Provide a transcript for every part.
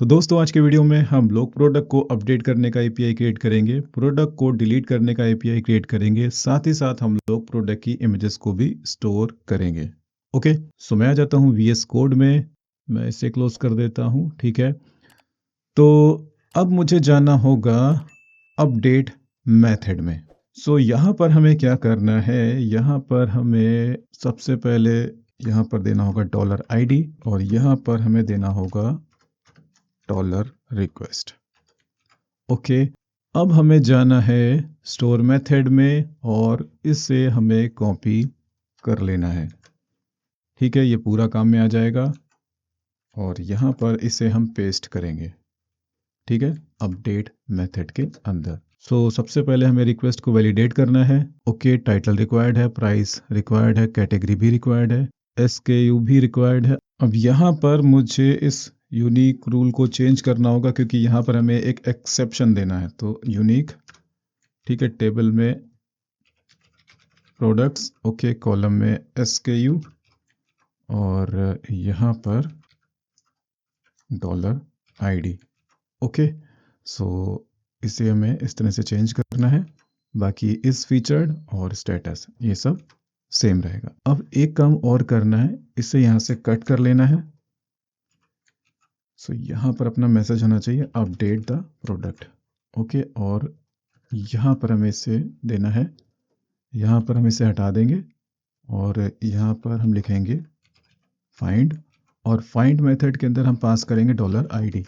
तो दोस्तों आज के वीडियो में हम लोग प्रोडक्ट को अपडेट करने का एपीआई क्रिएट करेंगे, प्रोडक्ट को डिलीट करने का एपीआई क्रिएट करेंगे, साथ ही साथ हम लोग प्रोडक्ट की इमेजेस को भी स्टोर करेंगे। ओके, सो मैं आ जाता हूँ वीएस कोड में, मैं इसे क्लोज कर देता हूँ। ठीक है, तो अब मुझे जाना होगा अपडेट मेथड में। सो यहाँ पर हमें क्या करना है, यहाँ पर हमें सबसे पहले यहाँ पर देना होगा $ID और यहाँ पर हमें देना होगा $request। ओके, अब हमें जाना है स्टोर मेथड में और इसे हमें कॉपी कर लेना है। ठीक है, ये पूरा काम में आ जाएगा और यहाँ पर इसे हम पेस्ट करेंगे। ठीक है, अपडेट मेथड के अंदर। सबसे पहले हमें रिक्वेस्ट को वैलिडेट करना है। ओके, टाइटल रिक्वायर्ड है, प्राइस रिक्वायर्ड है, कैटेगरी भी रिक्वायर्ड है, SKU भी रिक्वायर्ड है। अब यहाँ पर मुझे इस यूनिक रूल को चेंज करना होगा क्योंकि यहाँ पर हमें एक एक्सेप्शन देना है। तो यूनिक, ठीक है, टेबल में प्रोडक्ट्स, ओके, कॉलम में SKU और यहाँ पर $ID। ओके, इसे हमें इस तरह से चेंज करना है। बाकी इस फीचर्ड और स्टेटस ये सब सेम रहेगा। अब एक काम और करना है, इसे यहाँ से कट कर लेना है। यहाँ पर अपना मैसेज होना चाहिए अपडेट द प्रोडक्ट। ओके, और यहाँ पर हमें इसे देना है, यहाँ पर हम इसे हटा देंगे और यहाँ पर हम लिखेंगे फाइंड और फाइंड मेथड के अंदर हम पास करेंगे $ID।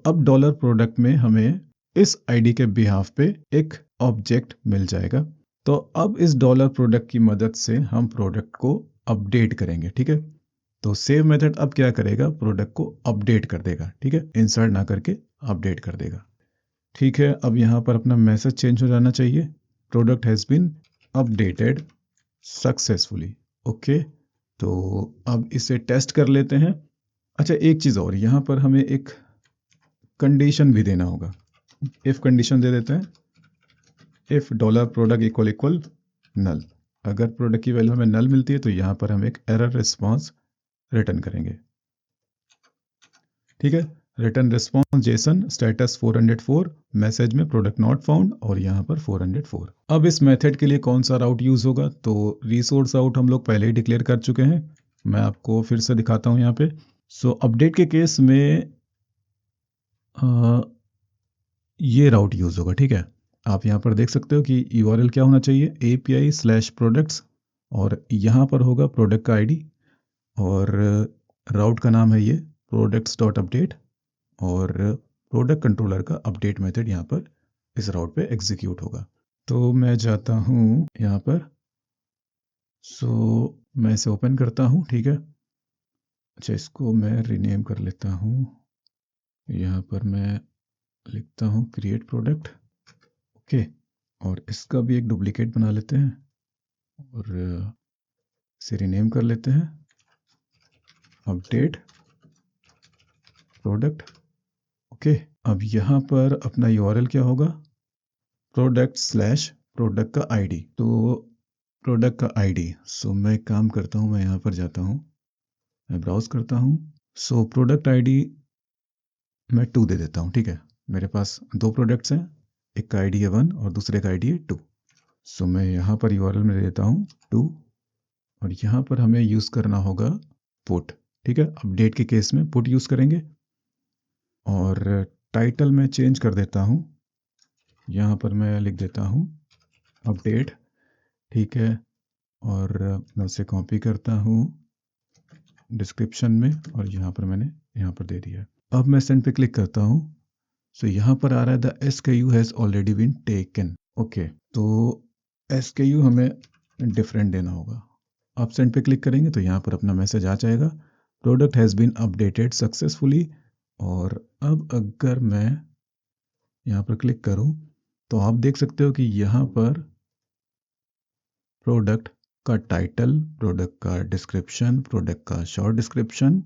अब डॉलर प्रोडक्ट में हमें इस ID के बिहाफ पे एक ऑब्जेक्ट मिल जाएगा। तो अब इस डॉलर प्रोडक्ट की मदद से हम प्रोडक्ट को अपडेट करेंगे। ठीक है, तो सेव मेथड अब क्या करेगा, प्रोडक्ट को अपडेट कर देगा। ठीक है, इंसर्ट ना करके अपडेट कर देगा। ठीक है, अब यहाँ पर अपना मैसेज चेंज हो जाना चाहिए, product has been updated successfully. Okay, तो अब इसे टेस्ट कर लेते हैं। अच्छा, एक चीज़ और, यहाँ पर हमें एक कंडीशन भी देना होगा। इफ कंडीशन दे देते हैं, if dollar product equal equal null. अगर प्रोडक्ट की वैल्यू हमें नल मिलती है तो यहाँ पर हम एक एरर रिस्पॉन्स रिटर्न करेंगे। ठीक है, return response Jason status 404, message में प्रोडक्ट नॉट फाउंड और यहाँ पर 404। अब इस मेथड के लिए कौन सा राउट यूज होगा, तो रिसोर्स आउट हम लोग पहले ही डिक्लेयर कर चुके हैं। मैं आपको फिर से दिखाता हूँ यहाँ पे। अपडेट के केस में ये राउट यूज होगा। ठीक है, आप यहाँ पर देख सकते हो कि URL क्या होना चाहिए, API/products और यहाँ पर होगा प्रोडक्ट का ID और राउट का नाम है ये products.update और प्रोडक्ट कंट्रोलर का अपडेट मेथड यहाँ पर इस राउट पे एग्जीक्यूट होगा। तो मैं जाता हूँ यहाँ पर, मैं इसे ओपन करता हूँ। ठीक है, अच्छा, इसको मैं रीनेम कर लेता हूँ। यहाँ पर मैं लिखता हूँ क्रिएट प्रोडक्ट। ओके, और इसका भी एक डुप्लीकेट बना लेते हैं और इसे रीनेम कर लेते हैं अपडेट प्रोडक्ट। ओके, अब यहाँ पर अपना URL क्या होगा, प्रोडक्ट का ID। तो प्रोडक्ट का ID, मैं एक काम करता हूँ, मैं यहाँ पर जाता हूँ, मैं ब्राउज करता हूँ। प्रोडक्ट ID मैं 2 दे देता हूँ। ठीक है, मेरे पास 2 प्रोडक्ट्स हैं, एक का ID है 1 और दूसरे का ID है 2। मैं यहाँ पर URL में दे देता हूँ 2 और यहाँ पर हमें यूज़ करना होगा पुट। ठीक है, अपडेट के केस में पुट यूज़ करेंगे और टाइटल में चेंज कर देता हूँ, यहाँ पर मैं लिख देता हूँ अपडेट। ठीक है, और मैं इसे कॉपी करता हूँ डिस्क्रिप्शन में और यहाँ पर मैंने यहाँ पर दे दिया। अब मैं सेंड पे क्लिक करता हूँ। यहाँ पर आ रहा है the SKU has already been taken. Okay, तो SKU हमें डिफरेंट देना होगा। आप सेंड पे क्लिक करेंगे तो यहाँ पर अपना मैसेज आ जाएगा, product has been updated successfully. और अब अगर मैं यहाँ पर क्लिक करूँ तो आप देख सकते हो कि यहाँ पर प्रोडक्ट का टाइटल, प्रोडक्ट का डिस्क्रिप्शन, प्रोडक्ट का शॉर्ट डिस्क्रिप्शन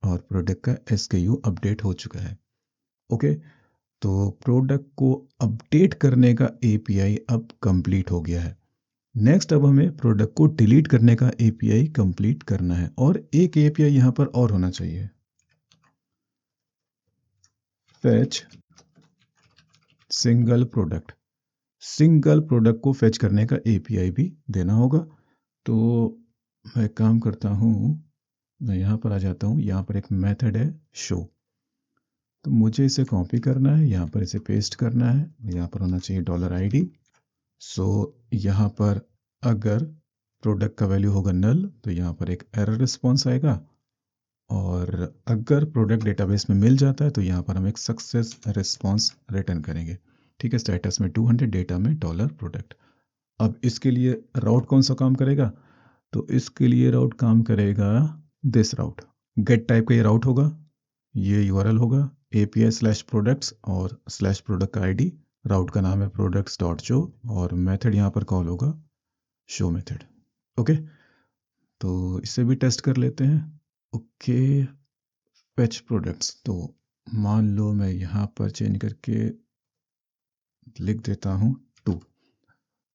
और प्रोडक्ट का SKU अपडेट हो चुका है। ओके, तो प्रोडक्ट को अपडेट करने का API अब कंप्लीट हो गया है। नेक्स्ट अब हमें प्रोडक्ट को डिलीट करने का API कंप्लीट करना है और एक API यहाँ पर और होना चाहिए। Fetch single product, single product को फैच करने का एपीआई भी देना होगा। तो मैं काम करता हूँ, मैं यहाँ पर आ जाता हूँ, यहाँ पर एक मेथड है शो, तो मुझे इसे कॉपी करना है, यहाँ पर इसे पेस्ट करना है, यहाँ पर होना चाहिए $ID। सो यहाँ पर अगर प्रोडक्ट का वैल्यू होगा नल तो यहाँ पर एक एरर रिस्पॉन्स आएगा, और अगर प्रोडक्ट डेटाबेस में मिल जाता है तो यहाँ पर हम एक सक्सेस रिस्पॉन्स रिटर्न करेंगे। ठीक है, स्टेटस में 200, डेटा में $प्रोडक्ट। अब इसके लिए राउट कौन सा काम करेगा, तो इसके लिए राउट काम करेगा दिस राउट, गेट टाइप का ये राउट होगा, ये यूआरएल होगा API/products और /product का ID, राउट का नाम है products.show और मेथड यहाँ पर कॉल होगा शो मेथड। ओके, तो इसे भी टेस्ट कर लेते हैं। ओके, फैच प्रोडक्ट्स, तो मान लो मैं यहाँ पर चेंज करके लिख देता हूँ 2,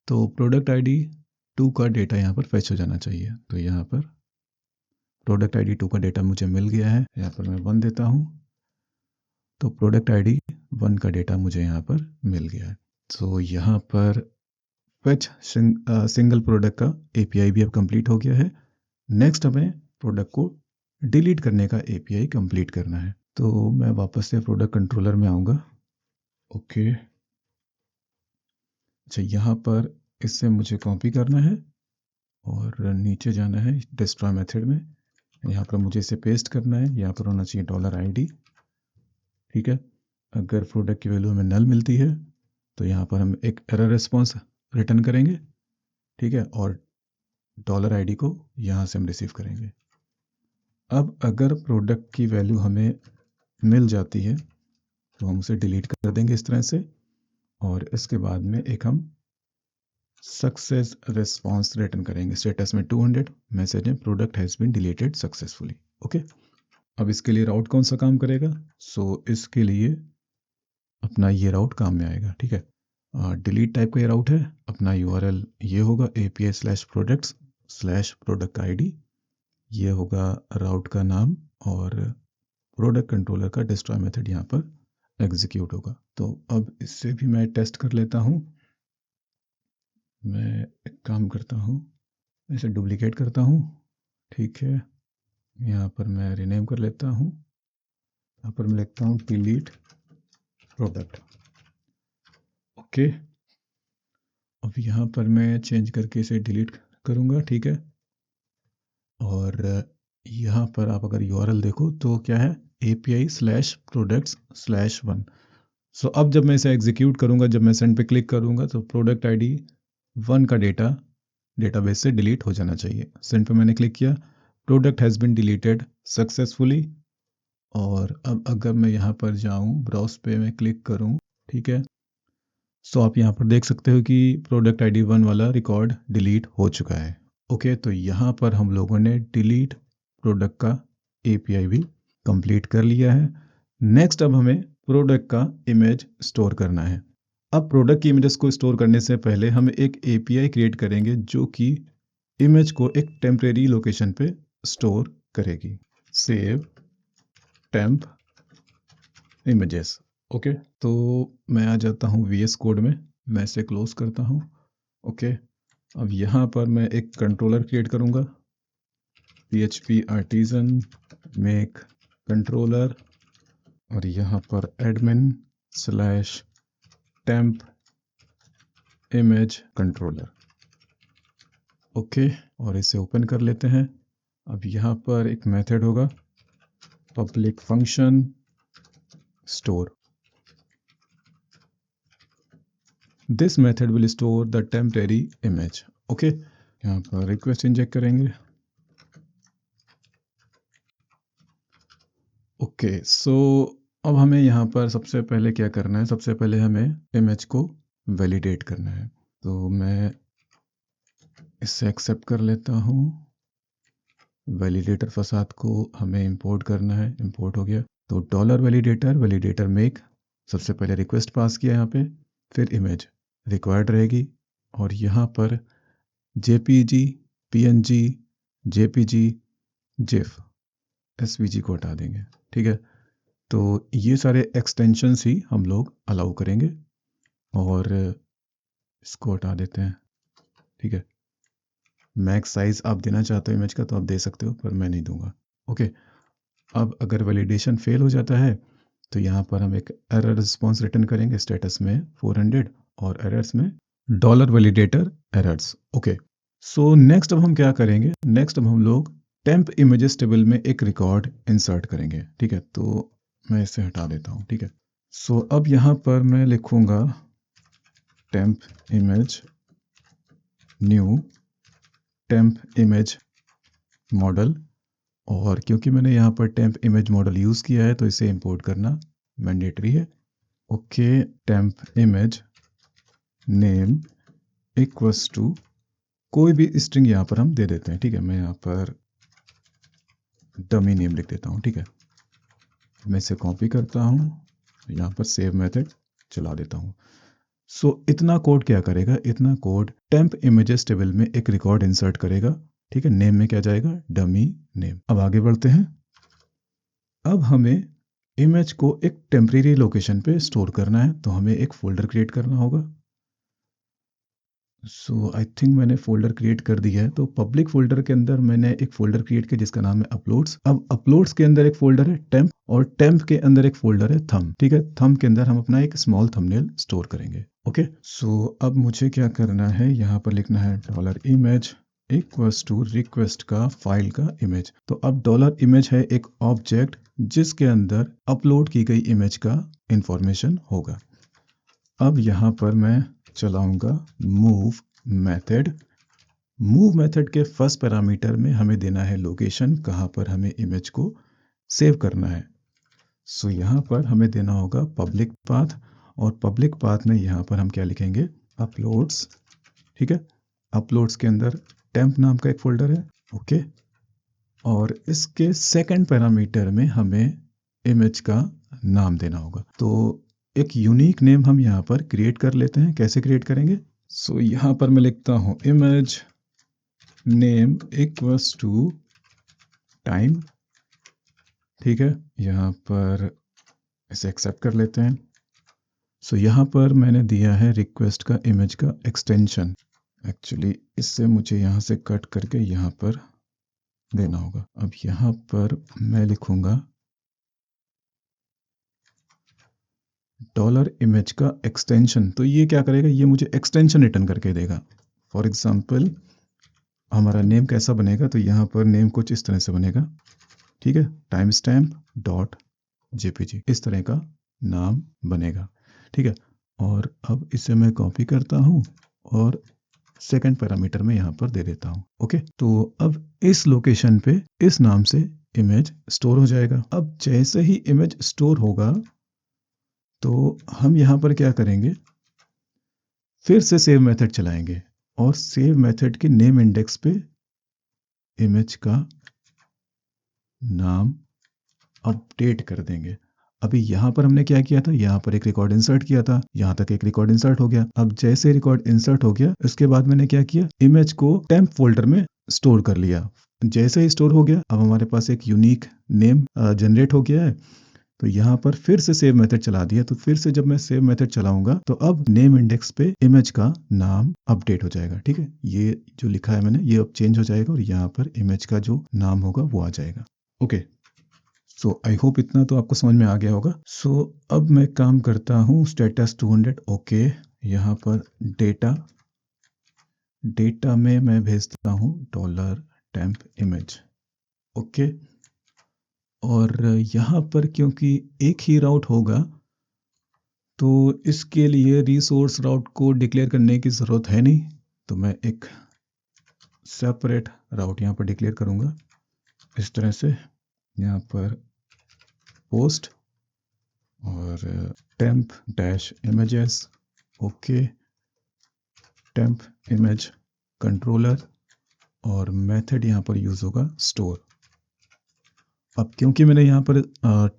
तो प्रोडक्ट ID 2 का डेटा यहाँ पर फैच हो जाना चाहिए। तो यहाँ पर प्रोडक्ट ID 2 का डेटा मुझे मिल गया है, यहाँ पर मैं 1 देता हूँ, तो प्रोडक्ट ID 1 का डेटा मुझे यहाँ पर मिल गया है। तो यहाँ पर फैच सिंगल प्रोडक्ट का एपीआई भी अब कंप्लीट हो गया है। नेक्स्ट हमें प्रोडक्ट को डिलीट करने का एपीआई कंप्लीट करना है। तो मैं वापस से प्रोडक्ट कंट्रोलर में आऊँगा। ओके, अच्छा यहाँ पर इससे मुझे कॉपी करना है और नीचे जाना है डिस्ट्रॉय मेथड में, यहाँ पर मुझे इसे पेस्ट करना है, यहाँ पर होना चाहिए $ID। ठीक है, अगर प्रोडक्ट की वैल्यू हमें नल मिलती है तो यहाँ पर हम एक एरर रिस्पॉन्स रिटर्न करेंगे। ठीक है, और $ID को यहाँ से हम रिसीव करेंगे। अब अगर प्रोडक्ट की वैल्यू हमें मिल जाती है तो हम उसे डिलीट कर देंगे इस तरह से, और इसके बाद में एक हम सक्सेस रिस्पॉन्स रिटर्न करेंगे। स्टेटस में 200, मैसेज में product has been deleted successfully. Okay, अब इसके लिए राउट कौन सा काम करेगा, सो इसके लिए अपना ये राउट काम में आएगा। ठीक है, डिलीट टाइप का ये राउट है, अपना यूआरएल ये होगा API/products/product का ID, ये होगा राउट का नाम, और प्रोडक्ट कंट्रोलर का डिस्ट्रॉय मेथड यहाँ पर एग्जीक्यूट होगा। तो अब इससे भी मैं टेस्ट कर लेता हूँ। मैं एक काम करता हूँ, इसे डुप्लीकेट करता हूँ। ठीक है, यहाँ पर मैं रीनेम कर लेता हूँ, यहाँ पर मैं लिखता हूँ डिलीट प्रोडक्ट। ओके, अब यहाँ पर मैं चेंज करके इसे डिलीट करूँगा। ठीक है, और यहाँ पर आप अगर यूआरएल देखो तो क्या है, API/products/1। सो अब जब मैं इसे एग्जीक्यूट करूँगा, जब मैं सेंड पे क्लिक करूँगा तो प्रोडक्ट ID 1 का डेटा डेटाबेस से डिलीट हो जाना चाहिए। सेंड पे मैंने क्लिक किया, product has been deleted successfully. और अब अगर मैं यहाँ पर जाऊँ, ब्राउज पे मैं क्लिक करूँ, ठीक है, सो आप यहाँ पर देख सकते हो कि प्रोडक्ट ID 1 वाला रिकॉर्ड डिलीट हो चुका है। ओके, तो यहाँ पर हम लोगों ने डिलीट प्रोडक्ट का एपीआई भी कंप्लीट कर लिया है। नेक्स्ट अब हमें प्रोडक्ट का इमेज स्टोर करना है। अब प्रोडक्ट की इमेजेस को स्टोर करने से पहले हम एक एपीआई क्रिएट करेंगे जो कि इमेज को एक टेम्परेरी लोकेशन पे स्टोर करेगी। Save temp images. ओके, तो मैं आ जाता हूँ VS कोड में, मैं इसे क्लोज करता हूँ। ओके, अब यहाँ पर मैं एक कंट्रोलर क्रिएट करूँगा, PHP artisan make controller, और यहाँ पर admin/temp image controller। ओके, और इसे ओपन कर लेते हैं। अब यहाँ पर एक मेथड होगा public function store। This method will store the temporary image। Okay, यहाँ पर रिक्वेस्ट इंजेक्ट करेंगे। ओके, सो अब हमें यहाँ पर सबसे पहले क्या करना है, सबसे पहले हमें इमेज को वैलिडेट करना है। तो मैं इसे एक्सेप्ट कर लेता हूँ। वैलिडेटर फसाद को हमें इंपोर्ट करना है, इंपोर्ट हो गया। तो $वैलिडेटर मेक, सबसे पहले रिक्वेस्ट पास किया यहाँ पे, फिर इमेज रिक्वायर्ड रहेगी, और यहाँ पर JPG, PNG, JPG, GIF, SVG को हटा देंगे। ठीक है, तो ये सारे एक्सटेंशंस ही हम लोग अलाउ करेंगे और इसको हटा देते हैं। ठीक है, मैक्स साइज आप देना चाहते हो इमेज का तो आप दे सकते हो, पर मैं नहीं दूंगा। ओके, अब अगर वैलिडेशन फेल हो जाता है तो यहाँ पर हम एक एरर रिस्पॉन्स रिटर्न करेंगे, स्टेटस में 400 और एरर्स में dollar validator errors. Okay, so next अब हम क्या करेंगे, नेक्स्ट अब हम लोग टेम्प इमेजेस टेबल में एक रिकॉर्ड इंसर्ट करेंगे। ठीक है, तो मैं इसे हटा देता हूँ। ठीक है, सो अब यहाँ पर मैं लिखूंगा temp image new temp image model, और क्योंकि मैंने यहाँ पर टेम्प इमेज मॉडल यूज़ किया है तो इसे इंपोर्ट करना मैंडेटरी है। Okay, temp image name equals to कोई भी स्ट्रिंग यहाँ पर हम दे देते हैं। ठीक है, मैं यहाँ पर डमी नेम लिख देता हूँ। ठीक है, मैं इसे कॉपी करता हूँ, यहाँ पर सेव मेथड चला देता हूँ। सो इतना कोड क्या करेगा, इतना कोड टेम्प इमेजेस टेबल में एक रिकॉर्ड इंसर्ट करेगा। ठीक है, नेम में क्या जाएगा, डमी नेम। अब आगे बढ़ते हैं। अब हमें इमेज को एक टेम्परेरी लोकेशन पे स्टोर करना है, तो हमें एक फोल्डर क्रिएट करना होगा। सो आई थिंक मैंने फोल्डर क्रिएट कर दिया है। तो पब्लिक फोल्डर के अंदर मैंने एक फोल्डर क्रिएट किया जिसका नाम है अपलोड्स। अब अपलोड्स के अंदर एक फोल्डर है टेम्प, और टेम्प के अंदर एक फोल्डर है थंब। ठीक है, थंब के अंदर हम अपना एक स्मॉल थंबनेल स्टोर करेंगे। ओके, सो अब मुझे क्या करना है, यहाँ पर लिखना है dollar image equals to request का फाइल का इमेज। तो अब डॉलर इमेज है एक ऑब्जेक्ट जिसके अंदर अपलोड की गई इमेज का इंफॉर्मेशन होगा। अब यहाँ पर मैं चलाऊंगा मूव मेथड। मूव मेथड के फर्स्ट पैरामीटर में हमें देना है लोकेशन, कहाँ पर हमें इमेज को सेव करना है। सो यहाँ पर हमें देना होगा पब्लिक पाथ, और पब्लिक पाथ में यहाँ पर हम क्या लिखेंगे, अपलोड्स। ठीक है, अपलोड्स के अंदर टेम्प नाम का एक फोल्डर है। ओके, और इसके सेकंड पैरामीटर में हमें इमेज का नाम देना होगा। तो एक यूनिक नेम हम यहाँ पर क्रिएट कर लेते हैं। कैसे क्रिएट करेंगे, सो यहाँ पर मैं लिखता हूँ image name equals to time. ठीक है, यहाँ पर इसे एक्सेप्ट कर लेते हैं। सो यहाँ पर मैंने दिया है रिक्वेस्ट का इमेज का एक्सटेंशन। एक्चुअली इससे मुझे यहाँ से कट करके यहाँ पर देना होगा। अब यहाँ पर मैं लिखूंगा डॉलर इमेज का एक्सटेंशन। तो ये क्या करेगा, ये मुझे एक्सटेंशन रिटर्न करके देगा। फॉर एग्जांपल हमारा नेम कैसा बनेगा, तो यहाँ पर नेम कुछ इस तरह से बनेगा। ठीक है, टाइम स्टैम्प डॉट जेपीजी, इस तरह का नाम बनेगा। ठीक है, और अब इसे मैं कॉपी करता हूँ और सेकंड पैरामीटर में यहाँ पर दे देता हूँ। ओके, तो अब इस लोकेशन पे इस नाम से इमेज स्टोर हो जाएगा। अब जैसे ही इमेज स्टोर होगा तो हम यहाँ पर क्या करेंगे, फिर से सेव मेथड चलाएंगे और सेव मेथड के नेम इंडेक्स पे इमेज का नाम अपडेट कर देंगे। अभी यहाँ पर हमने क्या किया था, यहाँ पर एक रिकॉर्ड इंसर्ट किया था, यहाँ तक एक रिकॉर्ड इंसर्ट हो गया। अब जैसे रिकॉर्ड इंसर्ट हो गया उसके बाद मैंने क्या किया, इमेज को टेम्प फोल्डर में स्टोर कर लिया। जैसे ही स्टोर हो गया अब हमारे पास एक यूनिक नेम जनरेट हो गया है। तो यहाँ पर फिर से सेव मेथड चला दिया। तो फिर से जब मैं सेव मेथड चलाऊंगा तो अब नेम इंडेक्स पे इमेज का नाम अपडेट हो जाएगा। ठीक है, ये जो लिखा है मैंने ये अब चेंज हो जाएगा और यहाँ पर इमेज का जो नाम होगा वो आ जाएगा। ओके, सो आई होप इतना तो आपको समझ में आ गया होगा। सो अब मैं काम करता हूँ स्टेटस 200। ओके, यहाँ पर डेटा में मैं भेजता हूँ डॉलर टेम्प इमेज। ओके, और यहाँ पर क्योंकि एक ही राउट होगा तो इसके लिए रिसोर्स राउट को डिक्लेयर करने की ज़रूरत है नहीं, तो मैं एक सेपरेट राउट यहाँ पर डिक्लेयर करूँगा इस तरह से। यहाँ पर पोस्ट और temp dash images. Okay, temp image controller और मेथड यहाँ पर यूज़ होगा स्टोर। अब क्योंकि मैंने यहाँ पर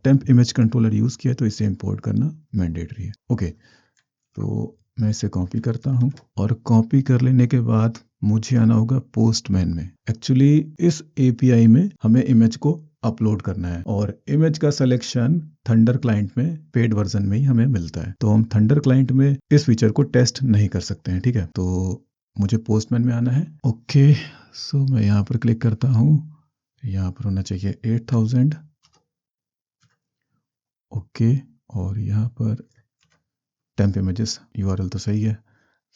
टेम्प इमेज कंट्रोलर यूज़ किया तो इसे इंपोर्ट करना मैंडेटरी है। ओके, तो मैं इसे कॉपी करता हूँ और कॉपी कर लेने के बाद मुझे आना होगा पोस्टमैन में। एक्चुअली इस एपीआई में हमें इमेज को अपलोड करना है और इमेज का सिलेक्शन थंडर क्लाइंट में पेड वर्जन में ही हमें मिलता है। तो हम थंडर क्लाइंट में इस फीचर को टेस्ट नहीं कर सकते हैं, ठीक है। तो मुझे पोस्टमैन में आना है। ओके, सो मैं यहाँ पर क्लिक करता हूँ, यहाँ पर होना चाहिए 8000। ओके, और यहाँ पर टेम्प इमेजेस URL तो सही है।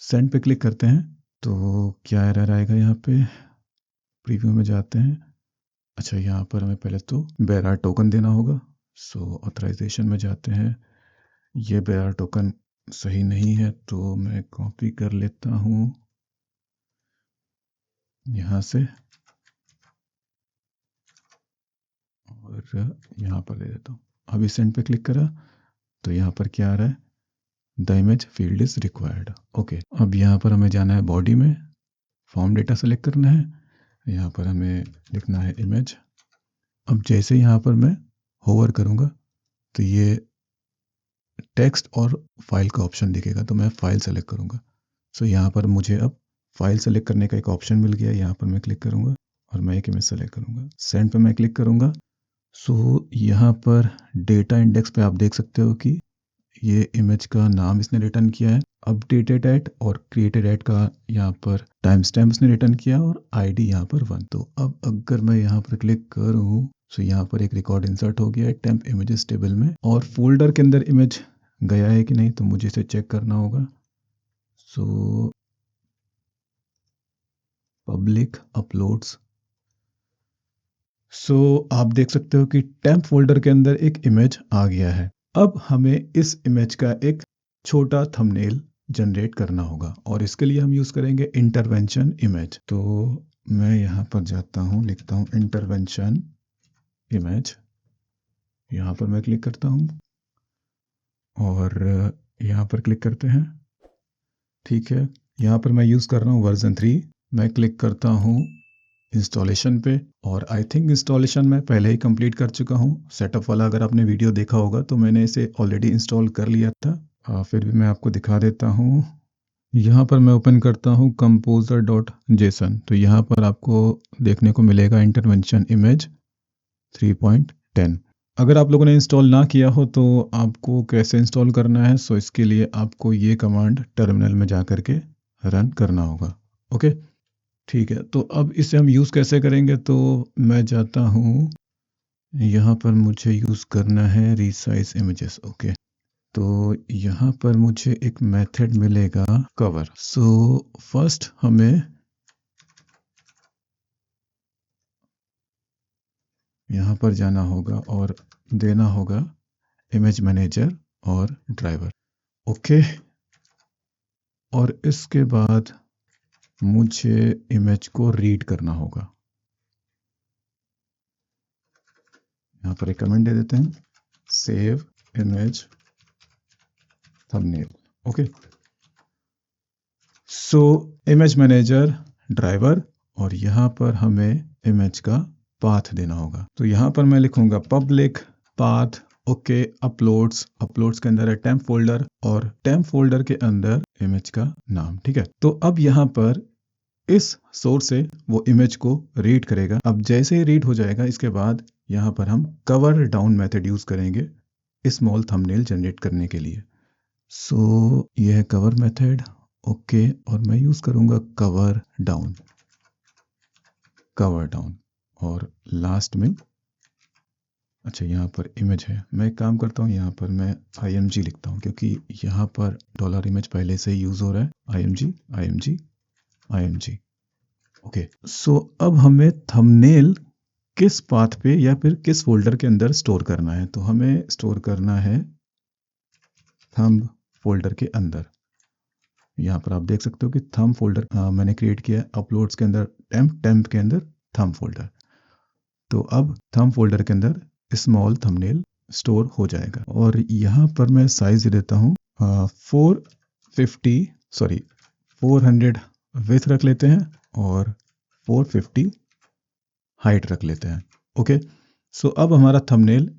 सेंड पे क्लिक करते हैं तो क्या एरर आएगा यहाँ पे, प्रीव्यू में जाते हैं। अच्छा, यहाँ पर हमें पहले तो बेरार टोकन देना होगा। सो ऑथराइजेशन में जाते हैं, ये बेरार टोकन सही नहीं है तो मैं कॉपी कर लेता हूँ यहाँ से और यहाँ पर दे देता हूँ। अभी सेंड पे क्लिक करा तो यहाँ पर क्या आ रहा है, the image field is required. Okay, अब यहाँ पर हमें जाना है बॉडी में, फॉर्म डेटा सेलेक्ट करना है, यहाँ पर हमें लिखना है इमेज। अब जैसे यहाँ पर मैं होवर करूँगा तो ये टेक्स्ट और फाइल का ऑप्शन दिखेगा, तो मैं फाइल सेलेक्ट करूँगा। सो यहाँ पर मुझे अब फाइल सेलेक्ट करने का एक ऑप्शन मिल गया, यहाँ पर मैं क्लिक करूँगा और मैं एक इमेज सेलेक्ट करूँगा। सेंड पे मैं क्लिक करूँगा। सो यहाँ पर डेटा इंडेक्स पे आप देख सकते हो कि ये इमेज का नाम इसने रिटर्न किया है, अपडेटेड एट और क्रिएटेड एट का यहाँ पर टाइम स्टैम्प इसने रिटर्न किया और आईडी यहाँ पर 1। तो अब अगर मैं यहाँ पर क्लिक करूँ तो यहाँ पर एक रिकॉर्ड इंसर्ट हो गया है टेम्प इमेजेस टेबल में, और फोल्डर के अंदर इमेज गया है कि नहीं तो मुझे इसे चेक करना होगा। सो पब्लिक अपलोड्स, सो आप देख सकते हो कि टेम्प फोल्डर के अंदर एक इमेज आ गया है। अब हमें इस इमेज का एक छोटा थंबनेल जनरेट करना होगा और इसके लिए हम यूज़ करेंगे इंटरवेंशन इमेज। तो मैं यहाँ पर जाता हूँ, लिखता हूँ इंटरवेंशन इमेज, यहाँ पर मैं क्लिक करता हूँ और यहाँ पर क्लिक करते हैं। ठीक है, यहाँ पर मैं यूज़ कर रहा हूँ वर्जन 3। मैं क्लिक करता हूँ इंस्टॉलेशन पे और आई थिंक इंस्टॉलेशन मैं पहले ही कंप्लीट कर चुका हूँ। सेटअप वाला अगर आपने वीडियो देखा होगा तो मैंने इसे ऑलरेडी इंस्टॉल कर लिया था। फिर भी मैं आपको दिखा देता हूँ। यहाँ पर मैं ओपन करता हूँ composer.json, तो यहाँ पर आपको देखने को मिलेगा इंटरवेंशन इमेज 3.10। अगर आप लोगों ने इंस्टॉल ना किया हो तो आपको कैसे इंस्टॉल करना है, सो इसके लिए आपको ये कमांड टर्मिनल में जा करके रन करना होगा। ओके, ठीक है, तो अब इसे हम यूज़ कैसे करेंगे, तो मैं जाता हूँ, यहाँ पर मुझे यूज़ करना है रिसाइज इमेजेस। ओके, तो यहाँ पर मुझे एक मेथड मिलेगा कवर। सो फर्स्ट हमें यहाँ पर जाना होगा और देना होगा इमेज मैनेजर और ड्राइवर। ओके, और इसके बाद मुझे इमेज को रीड करना होगा। यहाँ पर एक कमेंट दे देते हैं, save image thumbnail. Okay, so image manager, driver, और यहाँ पर हमें इमेज का पाथ देना होगा। तो यहाँ पर मैं लिखूंगा public path. Okay, uploads, uploads के अंदर है टेम्प फोल्डर और टेम्प फोल्डर के अंदर इमेज का नाम। ठीक है, तो अब यहाँ पर इस सोर्स से वो इमेज को रीड करेगा। अब जैसे ही रीड हो जाएगा इसके बाद यहाँ पर हम कवर डाउन मेथड यूज करेंगे स्मॉल थंबनेल जनरेट करने के लिए। सो ये है कवर मेथड। ओके, और मैं यूज करूंगा कवर डाउन, कवर डाउन, और लास्ट में अच्छा यहाँ पर इमेज है। मैं एक काम करता हूँ, यहाँ पर मैं img लिखता हूँ क्योंकि यहाँ पर डॉलर इमेज पहले से ही यूज हो रहा है। img img img। Okay, so अब हमें थंबनेल किस पाथ पे या फिर किस फोल्डर के अंदर स्टोर करना है, तो हमें स्टोर करना है थंब फोल्डर के अंदर। यहाँ पर आप देख सकते हो कि थंब फोल्डर मैंने क्रिएट किया, अपलोड्स के अंदर टेम्प के अंदर थंब फोल्डर। तो अब थंब फोल्डर के अंदर स्मॉल थंबनेल स्टोर हो जाएगा और यहाँ पर मैं साइज देता हूँ 400 विड्थ रख लेते हैं और 450 हाइट रख लेते हैं। ओके, सो अब हमारा थंबनेल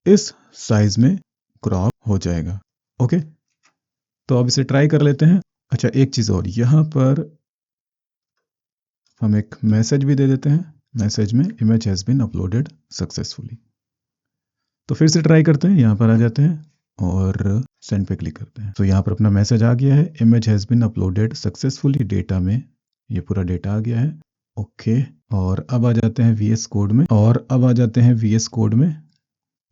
इस साइज में क्रॉप हो जाएगा। ओके, तो अब इसे ट्राई कर लेते हैं। अच्छा, एक चीज़ और, यहाँ पर हम एक मैसेज भी दे देते हैं मैसेज में image has been uploaded successfully. तो फिर से ट्राई करते हैं, यहाँ पर आ जाते हैं और सेंड पे क्लिक करते हैं। तो यहाँ पर अपना मैसेज आ गया है, image has been uploaded successfully, data में ये पूरा डेटा आ गया है। ओके, और अब आ जाते हैं VS कोड में।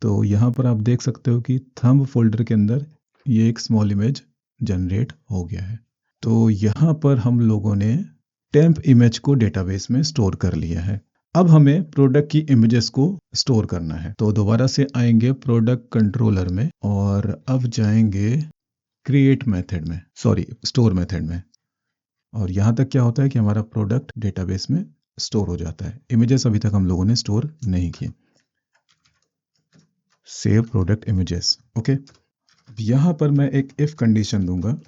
तो यहाँ पर आप देख सकते हो कि थंब फोल्डर के अंदर ये एक स्मॉल इमेज जनरेट हो गया है। तो यहाँ पर हम लोगों ने टेम्प इमेज को डेटाबेस में स्टोर कर लिया है। अब हमें प्रोडक्ट की इमेजेस को स्टोर करना है। तो दोबारा से आएंगे प्रोडक्ट कंट्रोलर में और अब जाएंगे क्रिएट मेथड में, सॉरी स्टोर मेथड में। और यहाँ तक क्या होता है कि हमारा प्रोडक्ट डेटाबेस में स्टोर हो जाता है। इमेजेस अभी तक हम लोगों ने स्टोर नहीं किए। Save product images. ओके, यहाँ पर मैं एक इफ कंडीशन दूंगा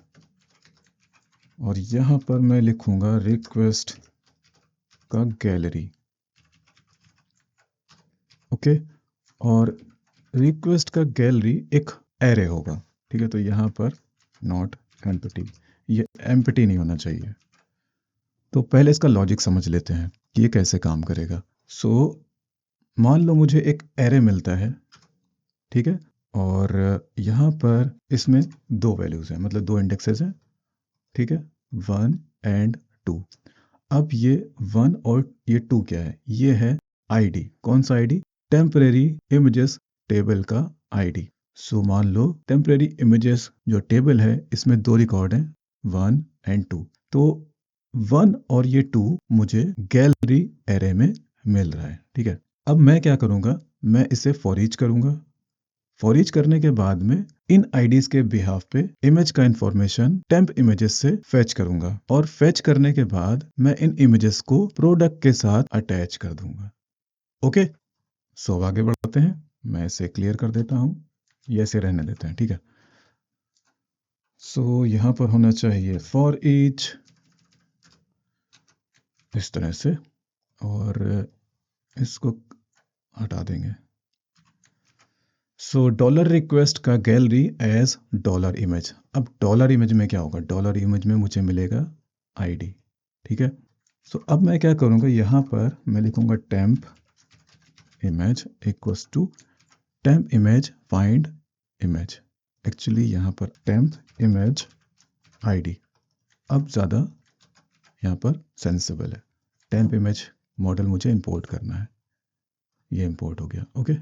और यहाँ पर मैं लिखूंगा रिक्वेस्ट का गैलरी। ओके, और रिक्वेस्ट का गैलरी एक एरे होगा, ठीक है। तो यहाँ पर नॉट एम्प्टी, ये एम्प्टी नहीं होना चाहिए। तो पहले इसका लॉजिक समझ लेते हैं कि ये कैसे काम करेगा। सो मान लो मुझे एक एरे मिलता है, ठीक है, और यहाँ पर इसमें दो वैल्यूज हैं, मतलब दो इंडेक्सेस हैं, ठीक है, 1 एंड 2। अब ये 1 और ये 2 क्या है? ये है आईडी। कौन सा आईडी? टेम्परेरी इमेजेस टेबल का आईडी। सो मान लो टेम्परेरी इमेजेस जो टेबल है इसमें दो रिकॉर्ड हैं, 1 एंड 2। तो 1 और ये 2 मुझे गैलरी एरे में मिल रहा है, ठीक है। अब मैं क्या करूँगा, मैं इसे फॉर ईच करूँगा। फॉर ईच करने के बाद में इन आईडीज के बिहाफ पे इमेज का इंफॉर्मेशन टेम्प इमेजेस से फेच करूंगा और फेच करने के बाद मैं इन इमेजेस को प्रोडक्ट के साथ अटैच कर दूंगा। ओके, सो आगे बढ़ते हैं। मैं इसे क्लियर कर देता हूं, ये ऐसे रहने देते हैं, ठीक है। सो यहाँ पर होना चाहिए फॉर ईच इस तरह से, और इसको हटा देंगे। सो डॉलर रिक्वेस्ट का गैलरी एज डॉलर इमेज। अब डॉलर इमेज में क्या होगा? डॉलर इमेज में मुझे मिलेगा आईडी, ठीक है। सो अब मैं क्या करूँगा, यहाँ पर मैं लिखूँगा temp image equals to temp image find image. Actually यहाँ पर टेम्प इमेज आईडी अब ज़्यादा यहाँ पर सेंसिबल है। टेम्प इमेज मॉडल मुझे इंपोर्ट करना है, ये इंपोर्ट हो गया। ओके,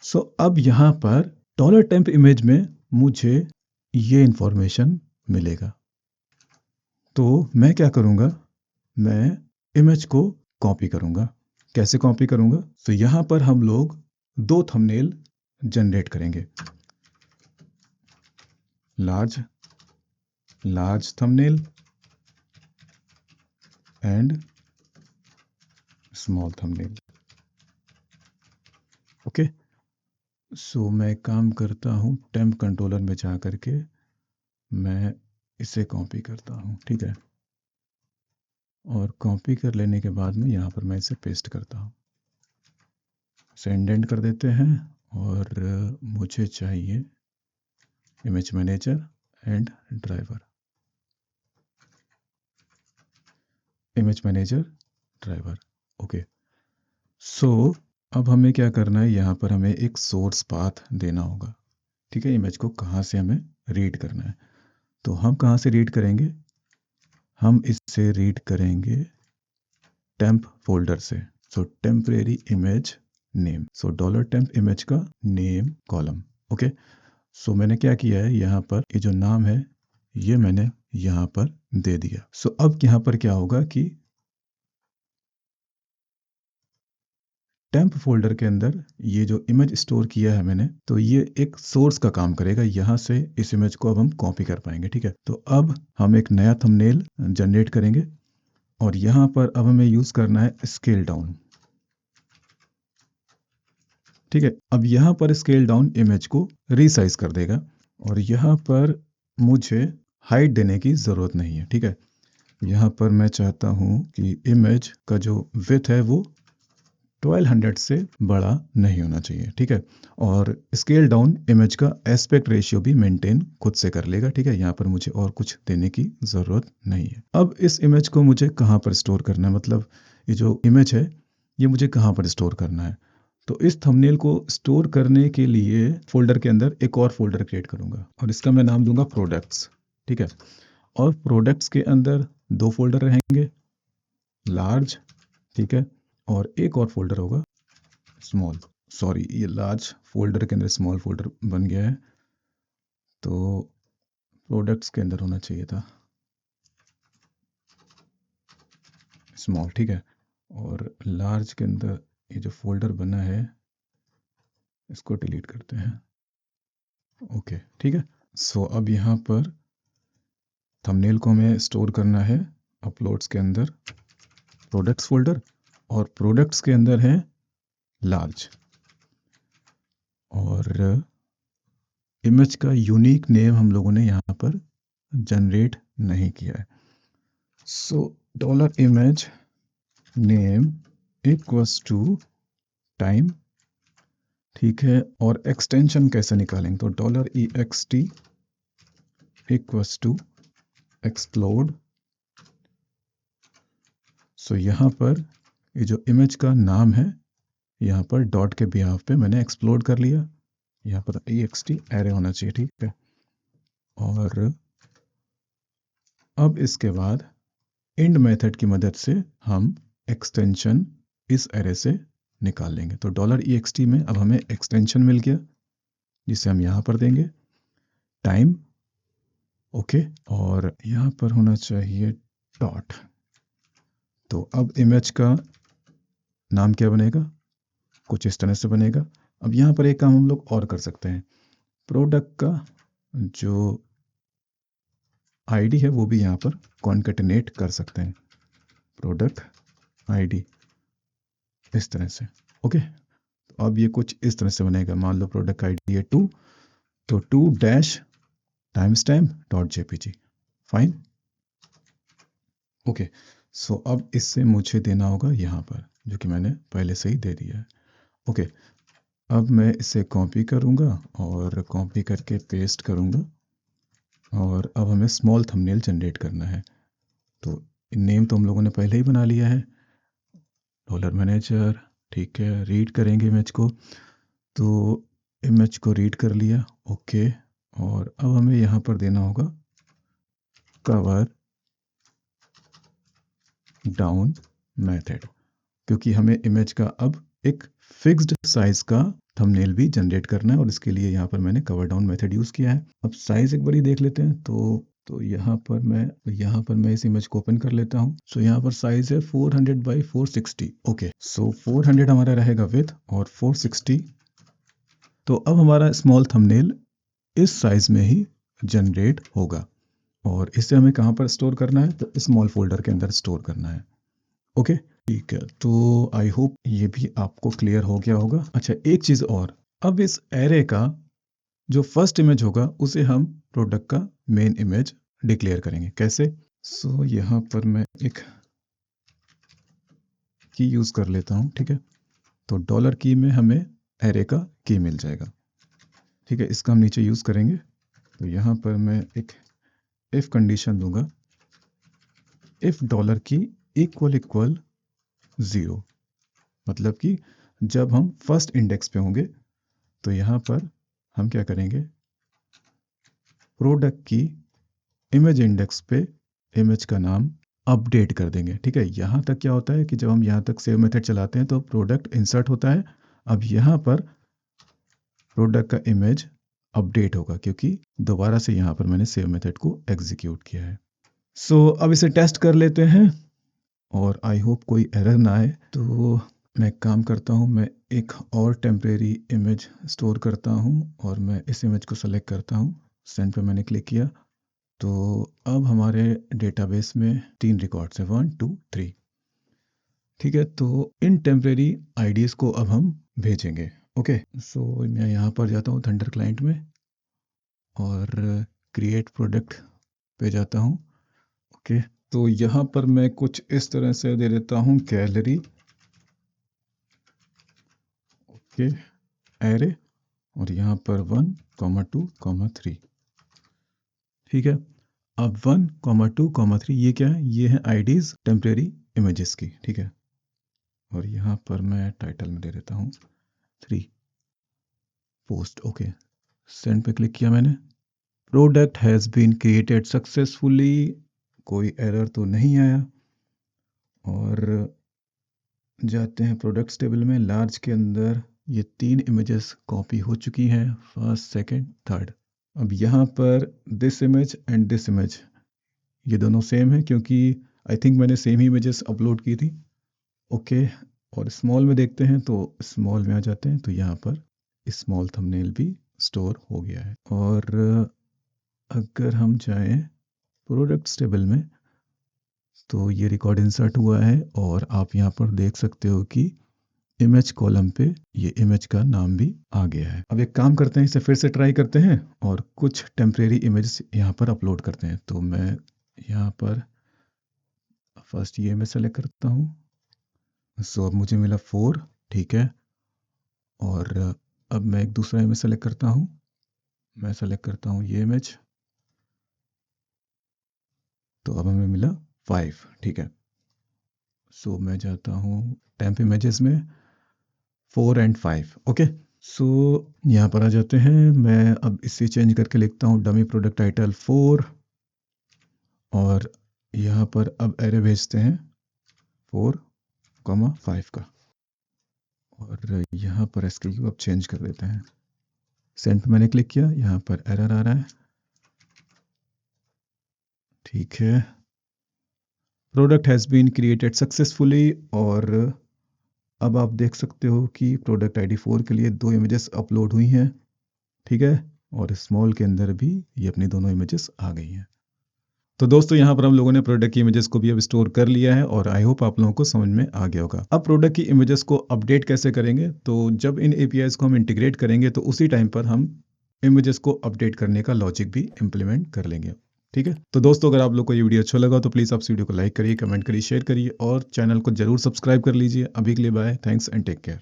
सो अब यहाँ पर डॉलर टेम्प इमेज में मुझे ये इंफॉर्मेशन मिलेगा। तो मैं क्या करूँगा, मैं इमेज को कॉपी करूँगा। कैसे कॉपी करूँगा? तो यहाँ पर हम लोग दो थंबनेल जनरेट करेंगे, large thumbnail and small thumbnail. Okay, so मैं काम करता हूँ टेम्प कंट्रोलर में जा करके मैं इसे कॉपी करता हूँ, ठीक है। और कॉपी कर लेने के बाद में यहाँ पर मैं इसे पेस्ट करता हूँ। इसे इंडेंट कर देते हैं और मुझे चाहिए image manager and driver. Image manager driver. Okay, so अब हमें क्या करना है, यहाँ पर हमें एक सोर्स पाथ देना होगा, ठीक है। इमेज को कहाँ से हमें रीड करना है, तो हम कहाँ से रीड करेंगे, हम इससे रीड करेंगे टेम्प फोल्डर से। सो टेम्परेरी इमेज नेम, सो डॉलर टेम्प इमेज का नेम कॉलम। ओके, सो मैंने क्या किया है, यहाँ पर ये जो नाम है ये मैंने यहाँ पर दे दिया। सो अब यहाँ पर क्या होगा कि टेम्प फोल्डर के अंदर ये जो इमेज स्टोर किया है मैंने, तो ये एक सोर्स का काम करेगा। यहाँ से इस इमेज को अब हम कॉपी कर पाएंगे, ठीक है। तो अब हम एक नया थंबनेल जनरेट करेंगे और यहाँ पर अब हमें यूज करना है स्केल डाउन, ठीक है। अब यहाँ पर स्केल डाउन इमेज को रीसाइज कर देगा और यहाँ पर मुझे हाइट देने की ज़रूरत नहीं है, ठीक है। यहाँ पर मैं चाहता हूँ कि इमेज का जो विड्थ है वो 1200 से बड़ा नहीं होना चाहिए, ठीक है। और स्केल डाउन इमेज का एस्पेक्ट रेशियो भी मेंटेन खुद से कर लेगा, ठीक है। यहाँ पर मुझे और कुछ देने की ज़रूरत नहीं है। अब इस इमेज को मुझे कहाँ पर स्टोर करना है, मतलब ये जो इमेज है ये मुझे कहाँ पर स्टोर करना है। तो इस थंबनेल को स्टोर करने के लिए फोल्डर के अंदर एक और फोल्डर क्रिएट करूँगा और इसका मैं नाम दूंगा प्रोडक्ट्स, ठीक है। और प्रोडक्ट्स के अंदर दो फोल्डर रहेंगे, लार्ज, ठीक है, और एक और फोल्डर होगा स्मॉल। सॉरी, ये लार्ज फोल्डर के अंदर स्मॉल फोल्डर बन गया है, तो प्रोडक्ट्स के अंदर होना चाहिए था स्मॉल, ठीक है। और लार्ज के अंदर ये जो फोल्डर बना है इसको डिलीट करते हैं, ओके, ठीक है। सो अब यहाँ पर थंबनेल को हमें स्टोर करना है अपलोड्स के अंदर प्रोडक्ट्स फोल्डर, और प्रोडक्ट्स के अंदर है लार्ज। और इमेज का यूनिक नेम हम लोगों ने यहाँ पर जनरेट नहीं किया है। So $image name equals to time, ठीक है। और एक्सटेंशन कैसे निकालेंगे, तो $ext equals to explode. So यहाँ पर ये जो इमेज का नाम है यहाँ पर डॉट के बिहाफ पे मैंने एक्सप्लोड कर लिया, यहाँ पर ext एरे होना चाहिए, ठीक है। और अब इसके बाद इंड मेथड की मदद से हम एक्सटेंशन इस एरे से निकाल लेंगे। तो $ext में अब हमें एक्सटेंशन मिल गया जिसे हम यहाँ पर देंगे टाइम, ओके। और यहाँ पर होना चाहिए डॉट। तो अब इमेज का नाम क्या बनेगा, कुछ इस तरह से बनेगा। अब यहाँ पर एक काम हम लोग और कर सकते हैं, प्रोडक्ट का जो आईडी है वो भी यहाँ पर कॉन्केटिनेट कर सकते हैं, प्रोडक्ट आईडी इस तरह से, ओके। तो अब ये कुछ इस तरह से बनेगा, मान लो प्रोडक्ट आईडी है 2, तो 2 dash timestamp.jpg, fine, okay. So अब इससे मुझे देना होगा यहाँ पर, जो कि मैंने पहले से ही दे दिया है, ओके। अब मैं इसे कॉपी करूँगा और कॉपी करके पेस्ट करूँगा, और अब हमें स्मॉल थंबनेल जनरेट करना है। तो नेम तो हम लोगों ने पहले ही बना लिया है, $मैनेजर, ठीक है। रीड करेंगे इमेज को, तो इमेज को रीड कर लिया, ओके। और अब हमें यहाँ पर देना होगा कवर डाउन मेथड, क्योंकि हमें इमेज का अब एक फिक्स्ड साइज का थंबनेल भी जनरेट करना है, और इसके लिए यहाँ पर मैंने कवर डाउन मेथड यूज़ किया है। अब साइज एक बार देख लेते हैं, तो यहाँ पर मैं इस इमेज को ओपन कर लेता हूँ। सो यहाँ पर साइज है 400 बाई 460, ओके। सो 400 हमारा रहेगा विड्थ और 460। तो अब हमारा स्मॉल थंबनेल इस साइज में ही जनरेट होगा, और इसे हमें कहाँ पर स्टोर करना है, तो स्मॉल फोल्डर के अंदर स्टोर करना है, ओके, ठीक है। तो आई होप ये भी आपको क्लियर हो गया होगा। अच्छा, एक चीज़ और, अब इस एरे का जो फर्स्ट इमेज होगा उसे हम प्रोडक्ट का मेन इमेज डिक्लेयर करेंगे, कैसे। सो यहाँ पर मैं एक की यूज़ कर लेता हूँ, ठीक है। तो $की में हमें एरे का की मिल जाएगा, ठीक है। इसका हम नीचे यूज़ करेंगे। तो यहाँ पर मैं एक इफ़ कंडीशन दूंगा, इफ़ $की इक्वल 0, मतलब कि जब हम फर्स्ट इंडेक्स पे होंगे तो यहाँ पर हम क्या करेंगे, प्रोडक्ट की इमेज इंडेक्स पे इमेज का नाम अपडेट कर देंगे, ठीक है। यहाँ तक क्या होता है कि जब हम यहाँ तक सेव मेथड चलाते हैं तो प्रोडक्ट इंसर्ट होता है। अब यहाँ पर प्रोडक्ट का इमेज अपडेट होगा, क्योंकि दोबारा से यहाँ पर मैंने सेव मेथड को एग्जीक्यूट किया है। सो अब इसे टेस्ट कर लेते हैं, और आई होप कोई एरर ना आए। तो मैं काम करता हूँ, मैं एक और टेम्परेरी इमेज स्टोर करता हूँ, और मैं इस इमेज को सेलेक्ट करता हूँ, सेंड पे मैंने क्लिक किया। तो अब हमारे डेटाबेस में 3 रिकॉर्ड्स हैं, 1 2 3, ठीक है। तो इन टेम्परेरी आईडीज़ को अब हम भेजेंगे, ओके। सो मैं यहाँ पर जाता हूँ थंडर क्लाइंट में, और क्रिएट प्रोडक्ट पे जाता हूँ, ओके। तो यहाँ पर मैं कुछ इस तरह से दे देता हूँ, गैलरी के एरे और यहाँ पर 1, 2, 3। ठीक है। अब 1, 2, 3 ये क्या है? ये है आईडीज टेम्परेरी इमेजेस की। ठीक है। और यहाँ पर मैं टाइटल में दे देता हूँ 3 पोस्ट। ओके, सेंड पे क्लिक किया मैंने। Product has been created successfully, कोई एरर तो नहीं आया। और जाते हैं प्रोडक्ट्स टेबल में। लार्ज के अंदर ये 3 इमेजेस कॉपी हो चुकी हैं, फर्स्ट, सेकंड, थर्ड। अब यहाँ पर this image and this image ये दोनों सेम है, क्योंकि आई थिंक मैंने सेम ही इमेजेस अपलोड की थी। ओके, और स्मॉल में देखते हैं तो स्मॉल में आ जाते हैं तो यहाँ पर स्मॉल थंबनेल भी स्टोर हो गया है। और अगर हम जाएं प्रोडक्ट्स टेबल में तो ये रिकॉर्ड इंसर्ट हुआ है और आप यहाँ पर देख सकते हो कि इमेज कॉलम पे ये इमेज का नाम भी आ गया है। अब एक काम करते हैं, इसे फिर से ट्राई करते हैं और कुछ टेम्परेरी इमेज यहाँ पर अपलोड करते हैं। तो मैं यहाँ पर फर्स्ट ये इमेज सेलेक्ट करता हूँ। सो अब मुझे मिला 4। ठीक है। और अब मैं एक दूसरा इमेज सेलेक्ट करता हूँ। मैं सेलेक्ट करता हूँ ये इमेज, तो अब हमें मिला 5। ठीक है। सो मैं जाता हूँ टेम्प इमेजेस में 4 एंड 5। ओके, सो यहाँ पर आ जाते हैं। मैं अब इसे चेंज करके लिखता हूँ डमी प्रोडक्ट टाइटल 4 और यहाँ पर अब एरे भेजते हैं 4, 5 का। और यहाँ पर SKU अब चेंज कर देते हैं। सेंड पे मैंने क्लिक किया, यहाँ पर एरर आ रहा है। ठीक है, product has been created successfully. और अब आप देख सकते हो कि प्रोडक्ट ID 4 के लिए 2 इमेजेस अपलोड हुई हैं। ठीक है, और स्मॉल के अंदर भी ये अपनी दोनों इमेजेस आ गई हैं। तो दोस्तों यहाँ पर हम लोगों ने प्रोडक्ट की इमेजेस को भी अब स्टोर कर लिया है और आई होप आप लोगों को समझ में आ गया होगा। अब प्रोडक्ट की इमेजेस को अपडेट कैसे करेंगे? तो जब इन APIs को हम इंटीग्रेट करेंगे तो उसी टाइम पर हम इमेजेस को अपडेट करने का लॉजिक भी इम्प्लीमेंट कर लेंगे। ठीक है, तो दोस्तों अगर आप लोग को ये वीडियो अच्छा लगा तो प्लीज़ आप इस वीडियो को लाइक करिए, कमेंट करिए, शेयर करिए और चैनल को जरूर सब्सक्राइब कर लीजिए। अभी के लिए bye, thanks and take care.